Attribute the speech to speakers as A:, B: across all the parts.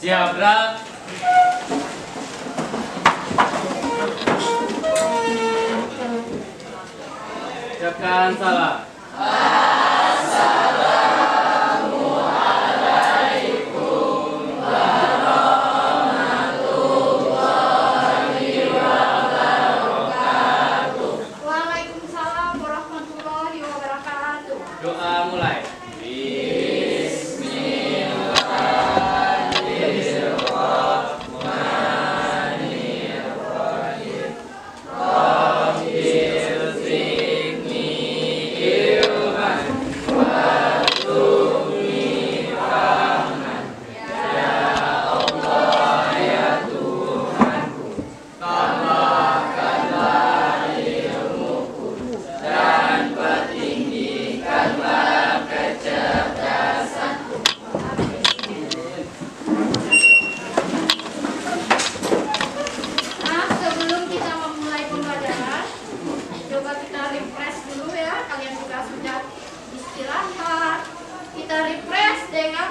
A: Siap, gerak. Ucapkan salam.
B: Waalaikumsalam warahmatullahi wabarakatuh.
A: Doa mulai.
B: Nah, sebelum kita memulai pembelajaran, coba kita refresh dulu ya. Kalian juga sudah istirahat. Kita refresh dengan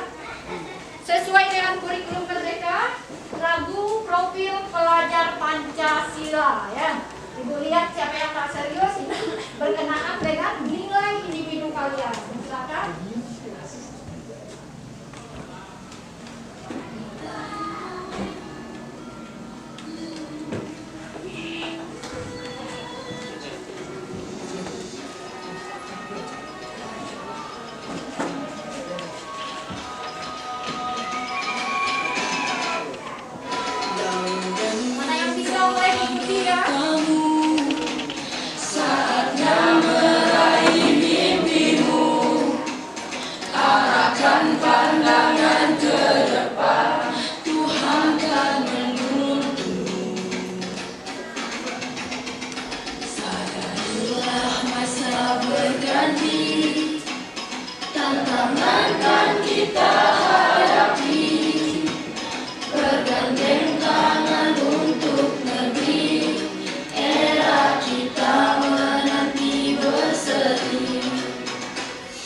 B: sesuai dengan kurikulum Merdeka, lagu profil pelajar Pancasila ya. Ibu lihat siapa yang tak serius ini berkenaan dengan nilai individu kalian. Silakan. Mana yang bisa mulai mengikuti ya?
C: Tantangan kan kita hadapi, bergandeng tangan untuk negeri, era kita menanti berseri.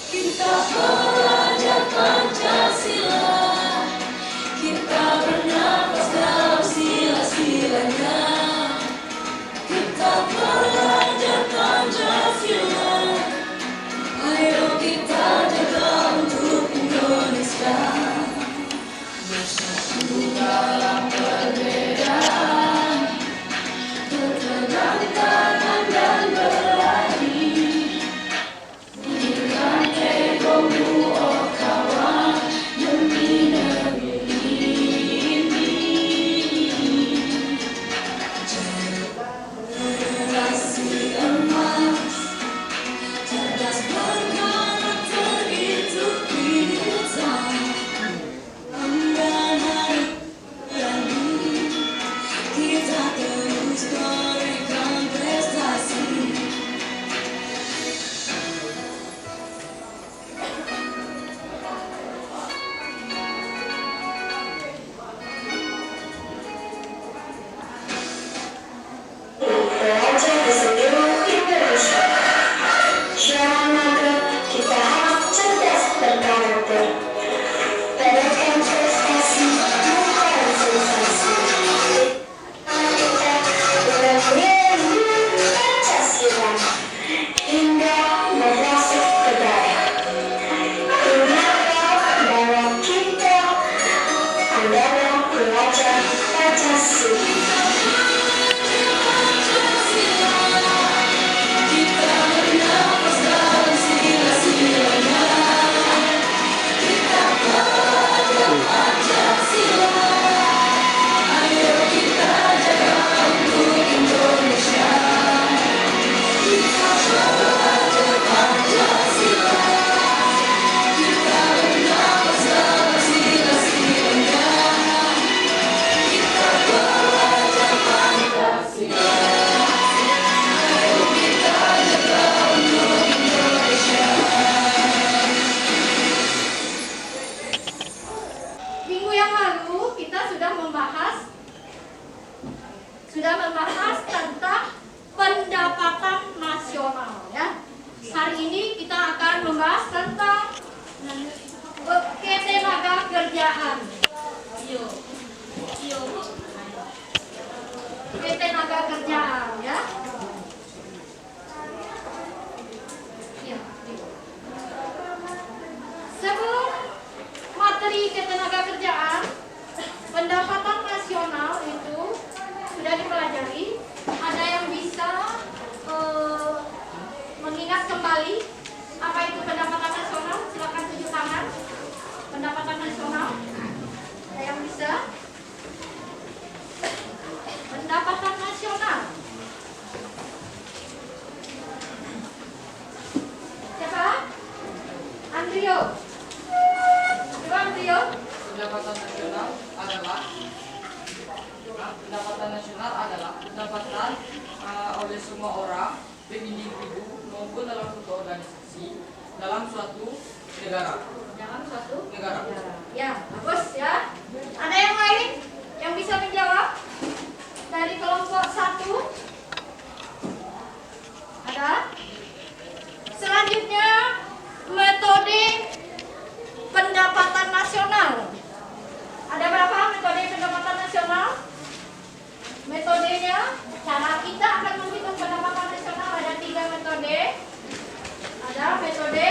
C: Kita pelajar Pancasila, kita bernapas dalam sila-silanya. Kita pelajar Pancasila, ayo kita jaga untuk Indonesia.
B: Sebelum materi ketenagakerjaan, pendapatan nasional itu sudah dipelajari. Ada yang bisa mengingat kembali apa itu pendapatan nasional? Silakan tunjuk tangan. Pendapatan nasional. Ada yang bisa? Pendapatan nasional. Siapa? Andrio. Coba Andrio.
D: Pendapatan nasional adalah pendapatan oleh semua orang, baik individu maupun dalam suatu organisasi, dalam suatu negara.
B: Dalam suatu
D: Negara.
B: Ya, bagus ya. Ada yang lain yang bisa menjawab? Dari kelompok 1. Ada? Selanjutnya metode pendapatan nasional. Ada berapa metode pendapatan nasional? Metodenya, cara kita akan menghitung pendapatan nasional ada 3 metode. Ada metode,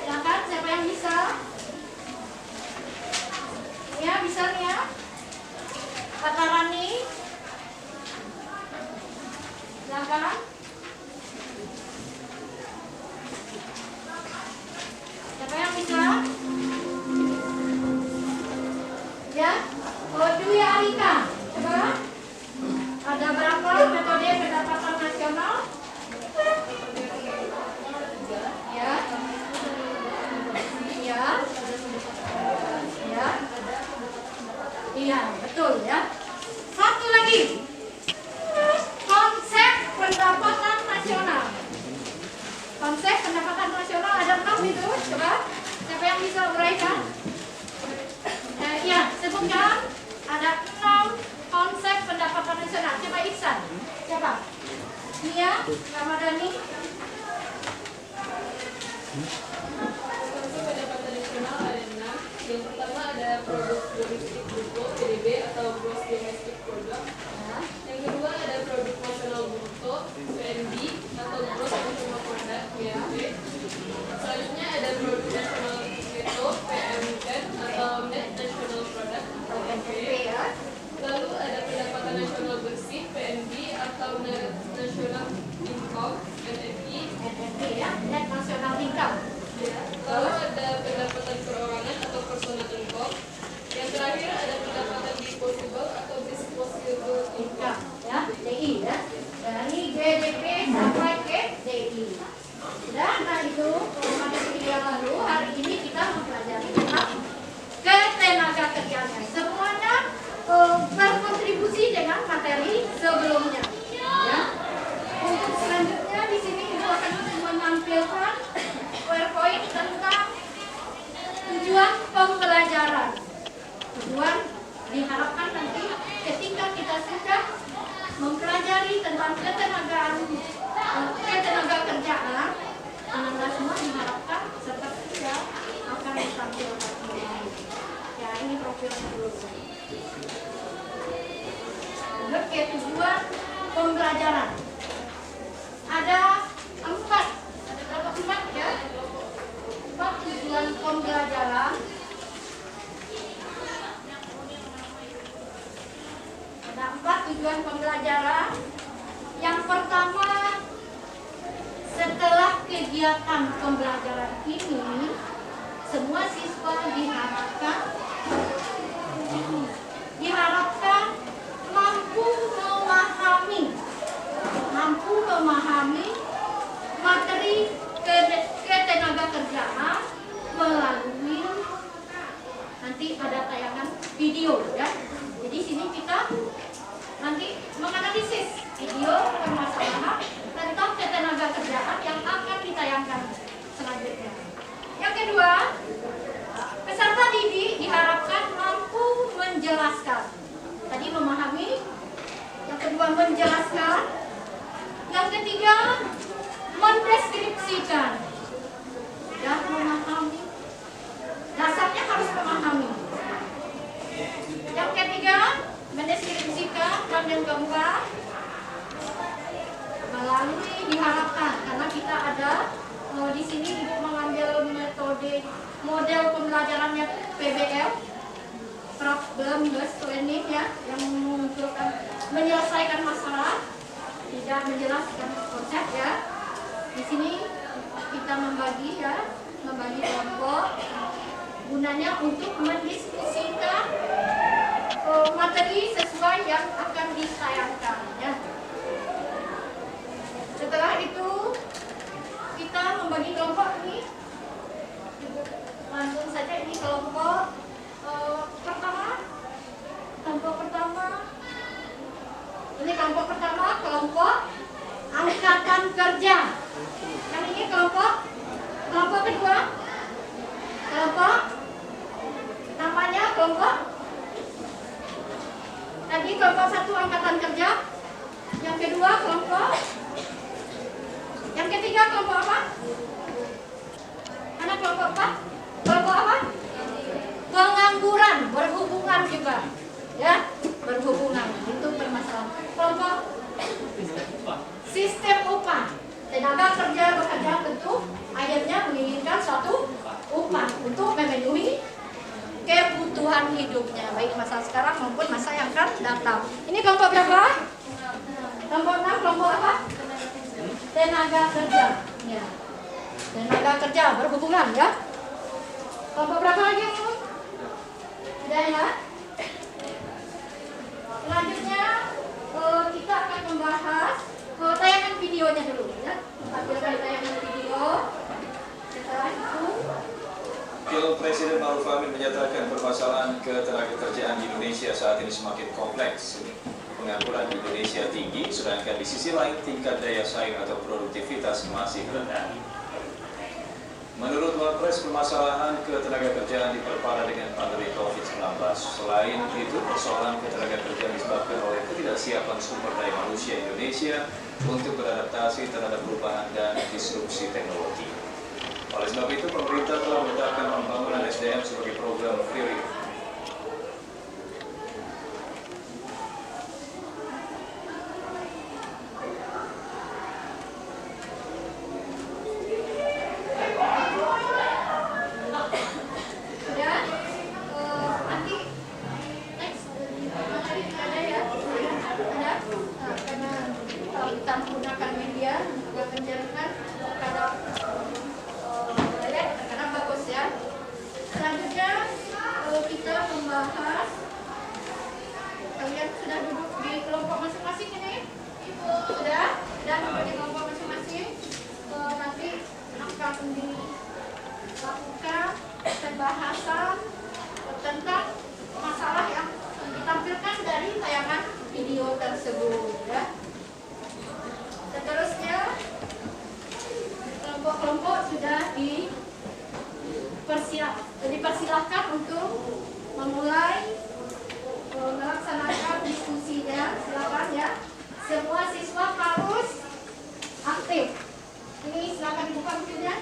B: silakan siapa yang bisa? Ya, bisa nih ya. Kata Rani, silakan. Siapa yang bisa? Ya, Dwi Alika. Coba. Ada berapa metode pendapatan nasional? Ya. Ya. Ya. Iya, betul ya. Satu lagi. Konsep pendapatan nasional. Konsep pendapatan nasional ada 6 itu. Coba. Siapa yang bisa uraikan? Ya, sebutkan. Ada 6 konsep pendapatan nasional. Coba Iksan. Siapa? Nia, Ramadhani.
E: Konsep pendapatan nasional ada 6. Yang pertama ada produk domestik bruto (PDB) atau gross domestic product. Yang kedua ada produk nasional bruto (PNB) atau gross national product (GNP). Selanjutnya ada produk nasional neto (PNN) atau net national product (NP). Lalu ada pendapatan nasional bersih (PNB) atau net national income (NNI).
B: Ya, net national income.
E: Lalu ada pendapatan perorangan atau personal income. Yang terakhir ada pendapatan disposable atau disposable income.
B: Ya, DI ya. Dari GDP sampai ke DI. Dan nah itu pada video yang lalu, hari ini kita mempelajari tentang ketenagakerjaan. Semuanya berkontribusi dengan materi sebelumnya. Ya. Untuk selanjutnya di sini Ibu akan menampilkan PowerPoint tentang tujuan pembelajaran. Tujuan diharapkan nanti ketika kita sudah mempelajari tentang ketenagakerjaan, anak-anak semua diharapkan seperti yang akan ditampilkan ini. Ya, ini profilnya dulu. Oke, tujuan pembelajaran. Ada 4. Ada berapa 4 ya? 4 tujuan pembelajaran. Ada 4 tujuan pembelajaran. Yang pertama, setelah kegiatan pembelajaran ini, semua siswa diharapkan mampu memahami materi ketenagakerjaan melalui nanti ada tayangan video ya. Jadi sini kita nanti menganalisis video permasalahan tentang ketenagakerjaan yang akan ditayangkan selanjutnya. Yang kedua, peserta didik diharapkan mampu menjelaskan. Tadi memahami, yang kedua menjelaskan, yang ketiga mendeskripsikan. Ya, memahami. Dasarnya harus memahami. Yang ketiga mendeskripsikan, dan yang keempat melalui diharapkan karena kita ada di sini Ibu mengambil metode sebagai model pembelajarannya PBL, problem based learning ya, yang mengumpulkan menyelesaikan masalah, tidak menjelaskan konsep ya. Di sini kita membagi kelompok, gunanya untuk mendiskusikan materi sesuai yang akan ditayangkan ya. Setelah itu kita membagi kelompok ini, langsung saja ini kelompok pertama. Ini kelompok pertama, kelompok angkatan kerja. Yang ini kelompok kedua, kelompok namanya kelompok tadi kelompok 1 angkatan kerja, yang kedua kelompok, yang ketiga kelompok apa? Anak kelompok apa? Kelompok apa? Pengangguran, berhubungan juga ya, berhubungan untuk permasalahan. Kelompok sistem upah, tenaga kerja bekerja tentu akhirnya menginginkan suatu upah untuk memenuhi kebutuhan hidupnya, baik masa sekarang maupun masa yang akan datang. Ini kelompok berapa? Kelompok 6, kelompok apa? Tenaga kerja ya. Tenaga kerja berhubungan ya. Kelompok berapa lagi? Sudah ya. Selanjutnya kita akan membahas tayangan videonya dulu ya. Tampilkan tayangan video. Setelah itu
F: Wakil Presiden Ma'ruf Amin menyatakan permasalahan ketenagakerjaan di Indonesia saat ini semakin kompleks. Pengangguran di Indonesia tinggi, sedangkan di sisi lain tingkat daya saing atau produktivitas masih rendah. Menurut Wapres, permasalahan ketenagakerjaan diperparah dengan pandemi COVID-19. Selain itu, persoalan ketenagakerjaan disebabkan oleh ketidaksiapan sumber daya manusia Indonesia untuk beradaptasi terhadap perubahan dan disrupsi teknologi. Oleh sebab itu, pemerintah telah menetapkan pembangunan SDM sebagai program prioritas.
B: Pembahasan tentang masalah yang ditampilkan dari tayangan video tersebut ya. Seterusnya kelompok-kelompok sudah dipersilahkan untuk memulai melaksanakan diskusinya. Silakan ya. Semua siswa harus aktif. Ini silakan dibuka bukunya.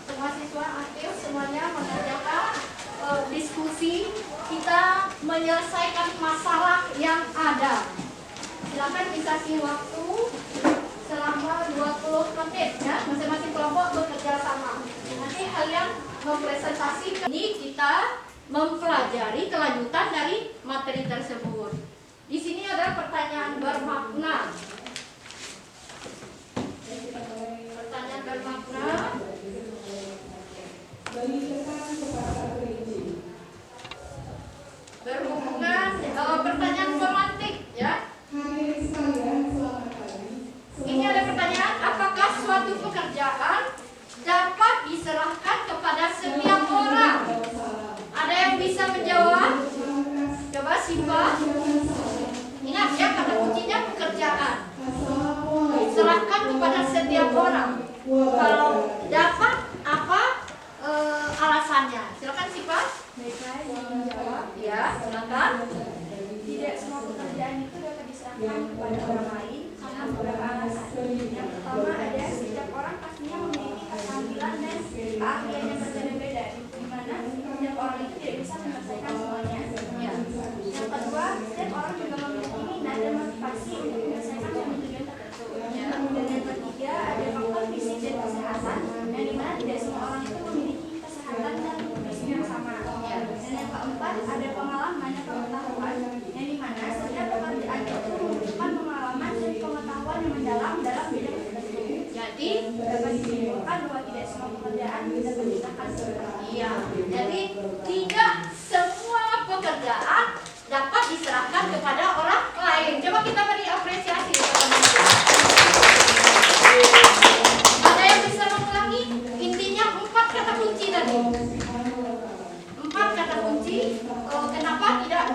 B: Semua siswa aktif, semuanya mengerjakan diskusi, kita menyelesaikan masalah yang ada. Silakan dikasih waktu selama 20 menit ya, masing-masing kelompok bekerja sama. Nanti kalian mempresentasikan. Ini kita mempelajari kelanjutan dari materi tersebut. Di sini ada pertanyaan bermakna. Pertanyaan bermakna. Berhubungan pertanyaan romantik ya. Ini ada pertanyaan, apakah suatu pekerjaan dapat diserahkan kepada setiap orang? Ada yang bisa menjawab? Coba Simba. Ingat ya, kata kuncinya pekerjaan diserahkan kepada setiap orang. Kalau dapat, apa alasannya? Silakan Simba.
G: Baiklah, ingin menjawab.
B: Ya, silakan.
G: Tidak semua pekerjaan itu dapat diserahkan kepada orang lain karena beberapa alasan. Yang pertama ada setiap orang pastinya memiliki keterampilan dan keahlian yang berbeda-beda, di mana setiap orang itu tidak bisa menyelesaikan semuanya.
B: Ya.
G: Yang kedua, setiap orang juga memiliki minat dan motivasi untuk menyelesaikan suatu tujuan tertentu. Dan yang ketiga ada faktor fisik dan kesehatan, yang dimana tidak semua orang itu
B: Iya, jadi tidak semua pekerjaan dapat diserahkan kepada orang lain. Coba kita beri apresiasi. Ada yang bisa mengulangi? Intinya 4 kata kunci tadi. 4 kata kunci. Kenapa tidak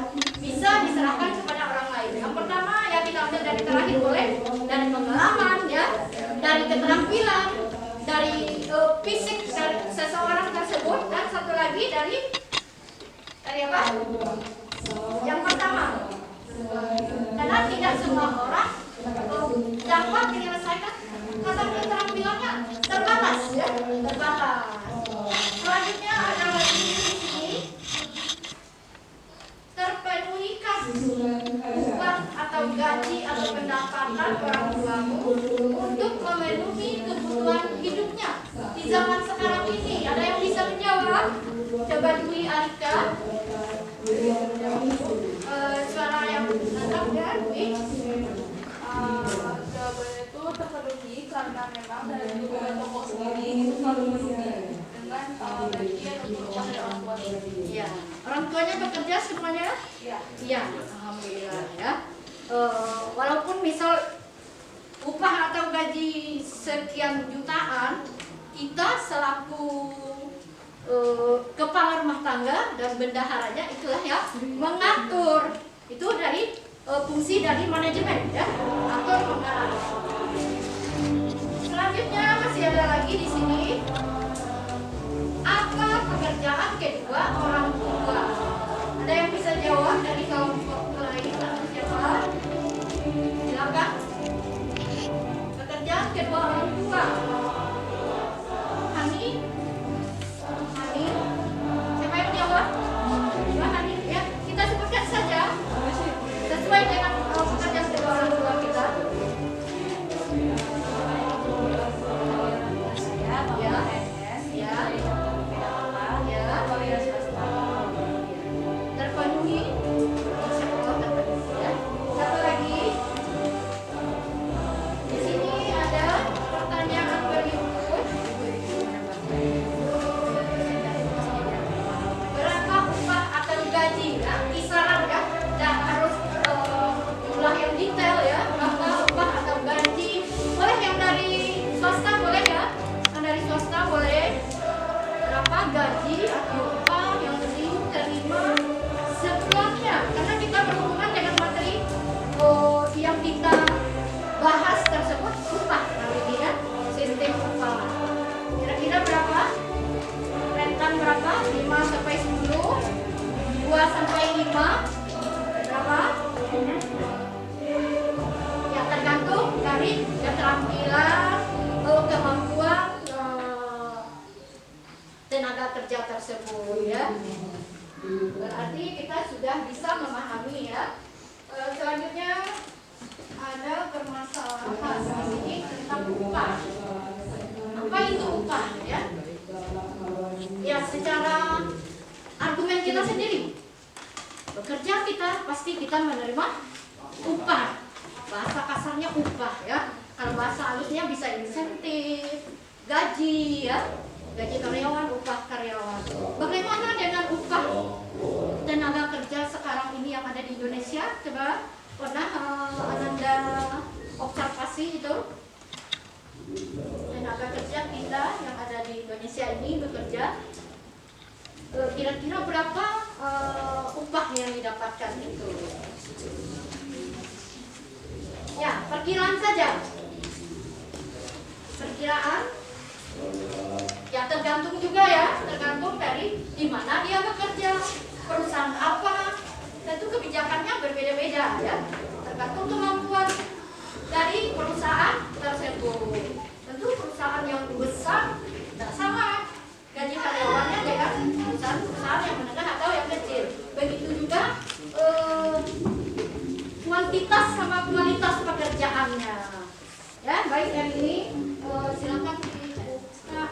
B: bisa diserahkan kepada orang lain? Yang pertama ya kita ambil dari terakhir boleh, dari pengalaman ya, dari keterampilan, dari fisik dari seseorang tersebut, dan satu lagi dari apa? Yang pertama, karena tidak semua orang dapat menyelesaikan kata keterampilannya terbatas ya, terbatas. Selanjutnya ada lagi di sini terpenuhikah upah atau gaji atau pendapatan orang tuamu untuk memenuhi kebutuhan hidupnya di zaman sekarang ini? Ada yang bisa menjawab? Coba Dwi Alika. Suara yang nangkap ya, Dwi.
E: Jawabannya itu terpenuhi karena memang dari kedua tokoh sendiri itu selalu memenuhi dengan bagian untuk upah dari orang tua.
B: Iya. Orang tuanya bekerja semuanya?
E: Iya.
B: Iya, alhamdulillah ya. Walaupun misal upah atau gaji sekian jutaan, kita selaku kepala rumah tangga dan bendaharanya itulah ya mengatur. Itu dari fungsi dari manajemen ya, atur mengarah. Selanjutnya masih ada lagi di sini. Apa pekerjaan kedua orang tua? Ada yang bisa jawab dari kelompok lain atau siapa? Silakan. Pekerjaan kedua orang tua. Hani? Hani? Siapa yang jawab? Coba Hani ya. Kita sebutkan saja sesuai dengan pekerjaan kedua orang tua kita. Ya. Terpenuhi. Satu lagi. Di sini ada pertanyaan berikut. Berapa upah atau gaji? Ya, kisaran ya. Dan harus jumlah yang detail ya. Berapa upah atau gaji? Boleh yang dari swasta boleh ya. Yang dari swasta boleh. Berapa gaji atau upah yang diterima sebelumnya? Karena kita berhubungan dengan materi yang kita bahas tersebut, upah namanya ya, sistem upah. Kira-kira berapa? Rentan berapa? 5 sampai 10, 2 sampai 5, berapa? Ya tergantung dari keterampilan, kemampuan tenaga kerja tersebut ya. Berarti kita sudah bisa memahami ya. Selanjutnya ada permasalahan di sini tentang upah. Apa itu upah ya? Ya secara argumen kita sendiri. Bekerja kita pasti kita menerima upah. Bahasa kasarnya upah ya. Kalau bahasa halusnya bisa insentif, gaji ya. Gaji karyawan, upah karyawan. Bagaimana dengan upah tenaga kerja sekarang ini yang ada di Indonesia? Coba pernah Ananda observasi itu? Tenaga kerja kita yang ada di Indonesia ini bekerja, kira-kira berapa upah yang didapatkan itu? Ya, perkiraan saja. Perkiraan. Ya tergantung juga ya, tergantung dari di mana dia bekerja, perusahaan apa. Tentu kebijakannya berbeda-beda ya, tergantung kemampuan dari perusahaan tersebut. Tentu perusahaan yang besar tidak sama gaji karyawannya dengan perusahaan-perusahaan yang menengah atau yang kecil. Begitu juga kuantitas sama kualitas pekerjaannya. Ya baik, yang ini silakan dibuka.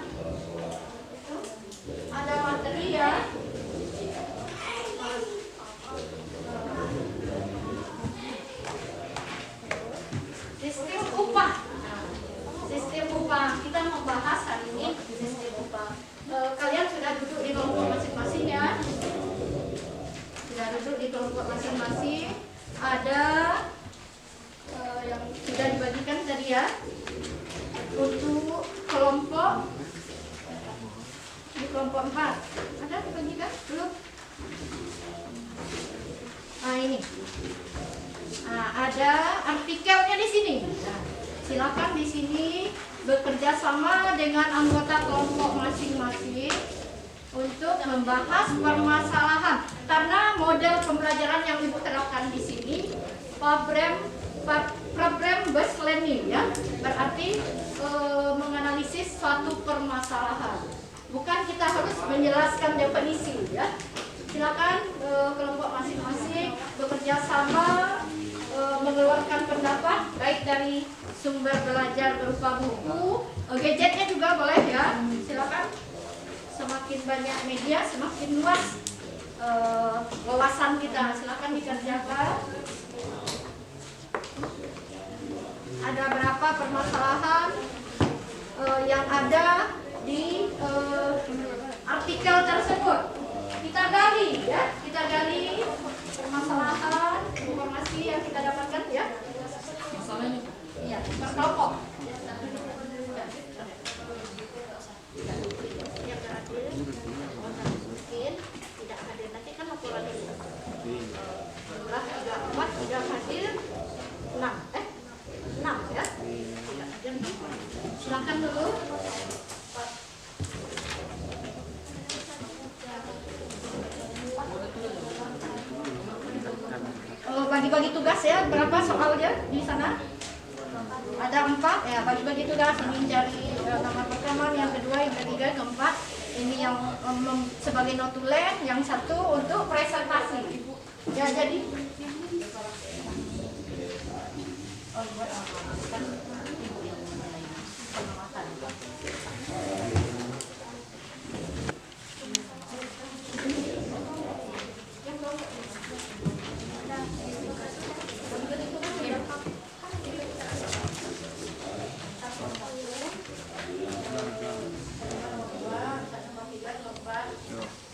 B: Ada materi ya. Sistem upah. Sistem upah kita membahas hari ini kelompok 4. Ada dibagikan? Belum? Nah ini. Nah, ada artikelnya di sini. Nah, silakan di sini bekerja sama dengan anggota kelompok masing-masing untuk membahas permasalahan. Karena model pembelajaran yang Ibu terapkan di sini problem based learning ya, berarti menganalisis suatu permasalahan. Bukan kita harus menjelaskan definisi ya. Silakan kelompok masing-masing bekerja sama mengeluarkan pendapat baik dari sumber belajar berupa buku, gadgetnya juga boleh ya. Silakan. Semakin banyak media, semakin luas wawasan kita. Silakan dikerjakan. Ada berapa permasalahan yang ada di artikel tersebut? Kita gali ya, kita gali permasalahan, informasi yang kita dapatkan ya.
D: Masalahnya
B: Iya, berkelompok. Yang hadir, mungkin tidak hadir nanti kan laporan ini. Jumlah 34 tidak hadir 6 ya. Tidak hadir. Silakan dulu. Bagi-bagi tugas ya, berapa soalnya di sana? Ada 4 ya, bagi-bagi tugas. Ini cari nomor pertama, yang kedua, yang ketiga, yang keempat. Ini yang sebagai notulen, yang satu untuk presentasi. Ya jadi.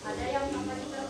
B: Ada yang nomor itu.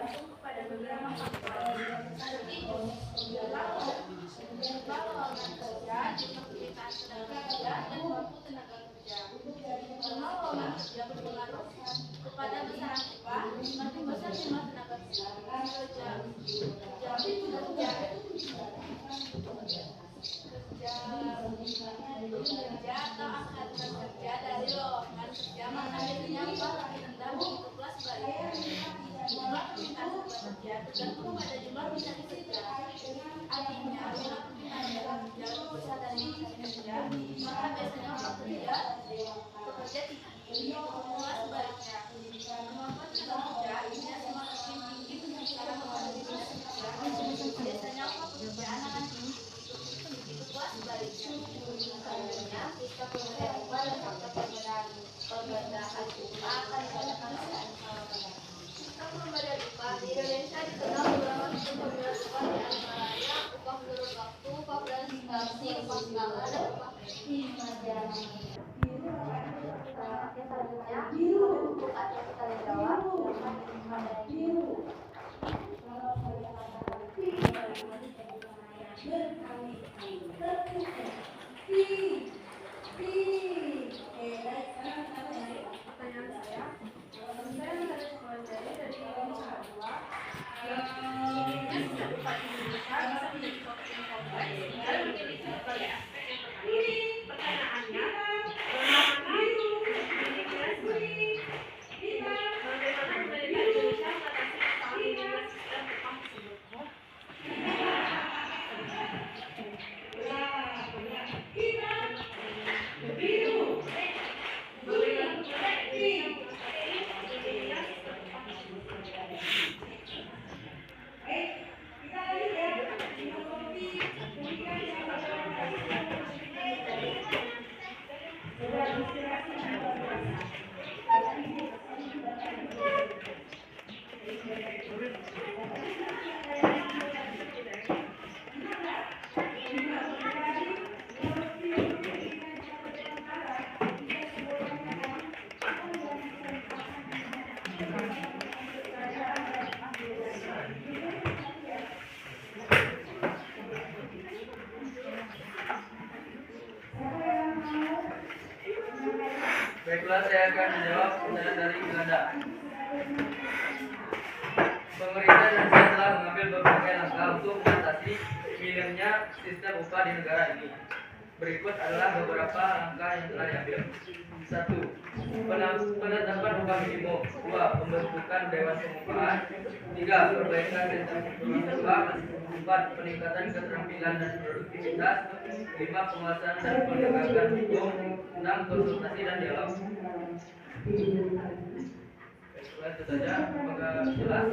G: bergantung kepada beberapa faktor seperti jumlah lowongan kerja, jumlah permintaan tenaga kerja, dan waktu tenaga kerja. Jumlah lowongan kerja berpengaruh kepada besaran upah, semakin besar jumlah tenaga kerja atau angkatan kerja dari lowongan kerja, maka biasanya upah lebih rendah begitu pula sebaliknya. Jumlah permintaan tenaga kerja tergantung pada jumlah pencari kerja. Artinya, jumlah permintaan tenaga kerja lebih besar dari pencari kerja, maka biasanya upah pekerja tinggi, begitu pula sebaliknya. Kemampuan tenaga kerja ini semakin tinggi penyesaran kepada pencari kerja, biasanya upah pekerjaan akan tinggi. Begitu pula sebaliknya. Selanjutnya, kita perbedaan upah dan faktor perbedaan upah akan dikatakan secara sama. Sistem pemberian upah di Indonesia dikenal beberapa sistem pemberian upah, di antaranya upah menurut waktu, upah prestasi, upah skala, dan upah kredit. Selanjutnya, untuk acara kita jawab,
A: Baiklah, saya akan menjawab pertanyaan dari Belanda. Pemerintah dan saya telah mengambil berbagai langkah untuk mengatasi minimnya sistem upah di negara ini. Berikut adalah beberapa langkah yang telah diambil. 1. Penetapan upah minimum. 2. Pembentukan Dewan Pengupahan. 3. Perbaikan sistem informasi upah. 4. Peningkatan keterampilan dan produktivitas. 5. Penguasaan dan penegakan hukum. 6. Konsultasi dan dialog. Baiklah, itu saja. Apakah jelas?